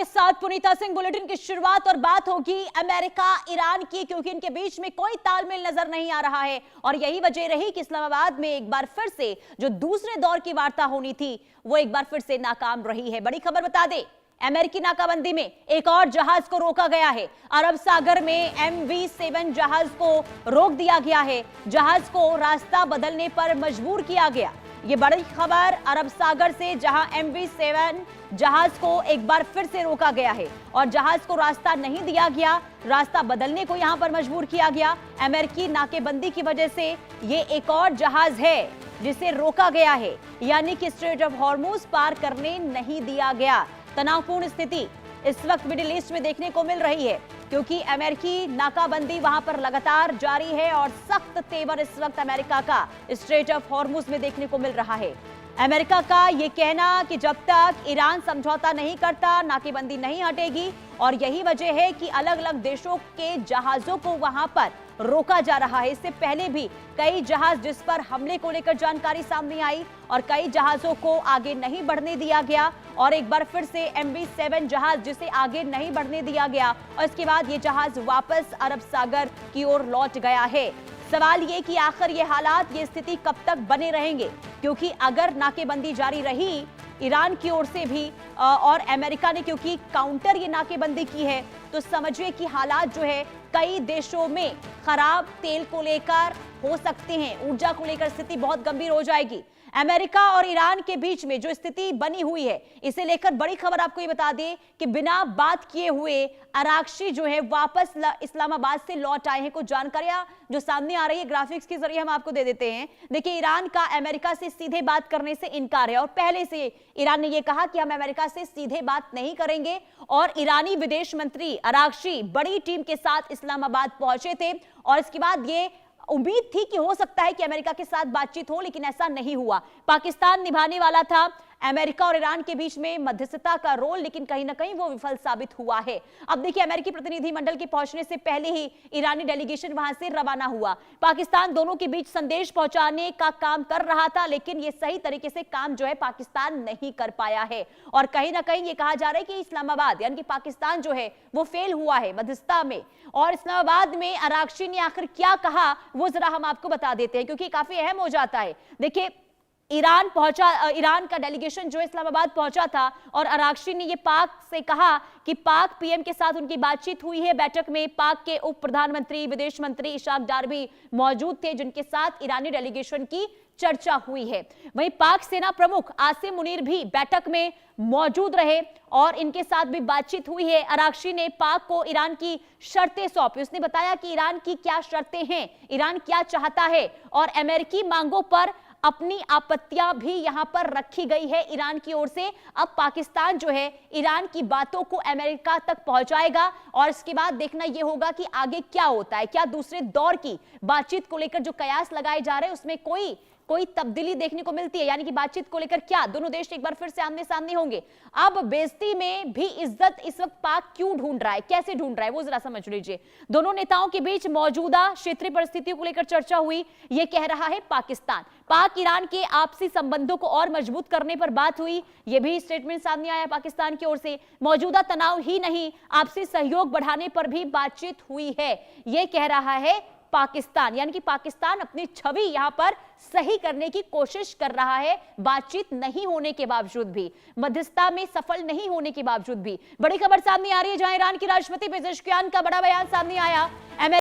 आपके साथ पुनीता सिंह। बुलेटिन की शुरुआत और बात होगी अमेरिका ईरान की, क्योंकि इनके बीच में कोई तालमेल नजर नहीं आ रहा है और यही वजह रही कि इस्लामाबाद में एक बार फिर से जो दूसरे दौर की वार्ता होनी थी वो एक बार फिर से नाकाम रही है। बड़ी खबर बता दें, अमेरिकी नाकाबंदी में एक और जहाज को रोका गया है। अरब सागर में MV7 जहाज को रोक दिया गया है। जहाज को रास्ता बदलने पर मजबूर किया गया। ये बड़ी खबर अरब सागर से, जहां MV7 जहाज को एक बार फिर से रोका गया है और जहाज को रास्ता नहीं दिया गया, रास्ता बदलने को यहां पर मजबूर किया गया। अमेरिकी नाकेबंदी की वजह से ये एक और जहाज है जिसे रोका गया है, यानी कि स्ट्रेट ऑफ हॉर्मुज पार करने नहीं दिया गया। तनावपूर्ण स्थिति इस वक्त मिडिल ईस्ट में देखने को मिल रही है, क्योंकि अमेरिकी नाकाबंदी वहां पर लगातार जारी है और सख्त तेवर इस वक्त अमेरिका का स्ट्रेट ऑफ हॉर्मुज में देखने को मिल रहा है। अमेरिका का यह कहना कि जब तक ईरान समझौता नहीं करता नाकेबंदी नहीं हटेगी, और यही वजह है कि अलग अलग देशों के जहाजों को वहां पर रोका जा रहा है। इससे पहले भी कई जहाज जिस पर हमले को लेकर जानकारी सामने आई और कई जहाजों को आगे नहीं बढ़ने दिया गया, और एक बार फिर से MV7 जहाज जिसे आगे नहीं बढ़ने दिया गया और इसके बाद ये जहाज वापस अरब सागर की ओर लौट गया है। सवाल ये कि आखिर ये हालात, ये स्थिति कब तक बने रहेंगे, क्योंकि अगर नाकेबंदी जारी रही ईरान की ओर से भी और अमेरिका ने क्योंकि काउंटर ये नाकेबंदी की है, तो समझिए कि हालात जो है कई देशों में खराब तेल को लेकर हो सकते हैं, ऊर्जा को लेकर स्थिति बहुत गंभीर हो जाएगी। अमेरिका और ईरान के बीच में जो स्थिति बनी हुई है, इसे लेकर बड़ी खबर आपको ये बता दें कि बिना बात किए हुए अरागची जो है वापस इस्लामाबाद से लौट आए हैं। कुछ जानकारियां जो सामने आ रही है ग्राफिक्स के जरिए हम आपको दे देते हैं। देखिए, ईरान का अमेरिका से सीधे बात करने से इनकार है और पहले से ईरान ने यह कहा कि हम अमेरिका से सीधे बात नहीं करेंगे, और ईरानी विदेश मंत्री अरागची बड़ी टीम के साथ इस्लामाबाद पहुंचे थे और इसके बाद ये उम्मीद थी कि हो सकता है कि अमेरिका के साथ बातचीत हो, लेकिन ऐसा नहीं हुआ। पाकिस्तान निभाने वाला था अमेरिका और ईरान के बीच में मध्यस्थता का रोल, लेकिन कहीं ना कहीं वो विफल साबित हुआ है। अब देखिए, अमेरिकी प्रतिनिधि मंडल के पहुंचने से पहले ही ईरानी डेलीगेशन वहां से रवाना हुआ। पाकिस्तान दोनों के बीच संदेश पहुंचाने का काम कर रहा था, लेकिन ये सही तरीके से काम जो है पाकिस्तान नहीं कर पाया है, और कहीं ना कहीं ये कहा जा रहा है कि इस्लामाबाद यानी कि पाकिस्तान जो है वो फेल हुआ है मध्यस्थता में। और इस्लामाबाद में अरागची ने आखिर क्या कहा वो जरा हम आपको बता देते हैं, क्योंकि काफी अहम हो जाता है। देखिए, ईरान का डेलीगेशन जो इस्लामाबाद पहुंचा था और अरागची ने ये पाक से कहा कि पाक PM के साथ उनकी बातचीत हुई है। बैठक में पाक के उप प्रधानमंत्री विदेश मंत्री इशाक डार भी मौजूद थे, जिनके साथ ईरानी डेलीगेशन की चर्चा हुई है। वहीं पाक सेना प्रमुख आसिम मुनीर भी बैठक में मौजूद रहे और इनके साथ भी बातचीत हुई है। अरागची ने पाक को ईरान की शर्तें सौंपी। उसने बताया कि ईरान की क्या शर्तें हैं, ईरान क्या चाहता है, और अमेरिकी मांगों पर अपनी आपत्तियां भी यहां पर रखी गई है ईरान की ओर से। अब पाकिस्तान जो है ईरान की बातों को अमेरिका तक पहुंचाएगा और इसके बाद देखना यह होगा कि आगे क्या होता है। क्या दूसरे दौर की बातचीत को लेकर जो कयास लगाए जा रहे हैं उसमें कोई तब्दीली देखने को मिलती है, यानी कि बातचीत को लेकर क्या दोनों देश एक बार फिर से आमने सामने होंगे। अब बेइज्जती में भी इज्जत इस वक्त पाक क्यों ढूंढ रहा है, कैसे ढूंढ रहा है, वो जरा समझ लीजिए। दोनों नेताओं के बीच मौजूदा क्षेत्रीय परिस्थितियों को लेकर चर्चा हुई, ये कह रहा है पाकिस्तान। पाक ईरान के आपसी संबंधों को और मजबूत करने पर बात हुई, यह भी स्टेटमेंट सामने आया पाकिस्तान की ओर से। मौजूदा तनाव ही नहीं, आपसी सहयोग बढ़ाने पर भी बातचीत हुई है, यह कह रहा है पाकिस्तान। यानी कि पाकिस्तान अपनी छवि यहां पर सही करने की कोशिश कर रहा है, बातचीत नहीं होने के बावजूद भी, मध्यस्थता में सफल नहीं होने के बावजूद भी। बड़ी खबर सामने आ रही है, जहां ईरान के राष्ट्रपति पेजेश्कियान का बड़ा बयान सामने आया।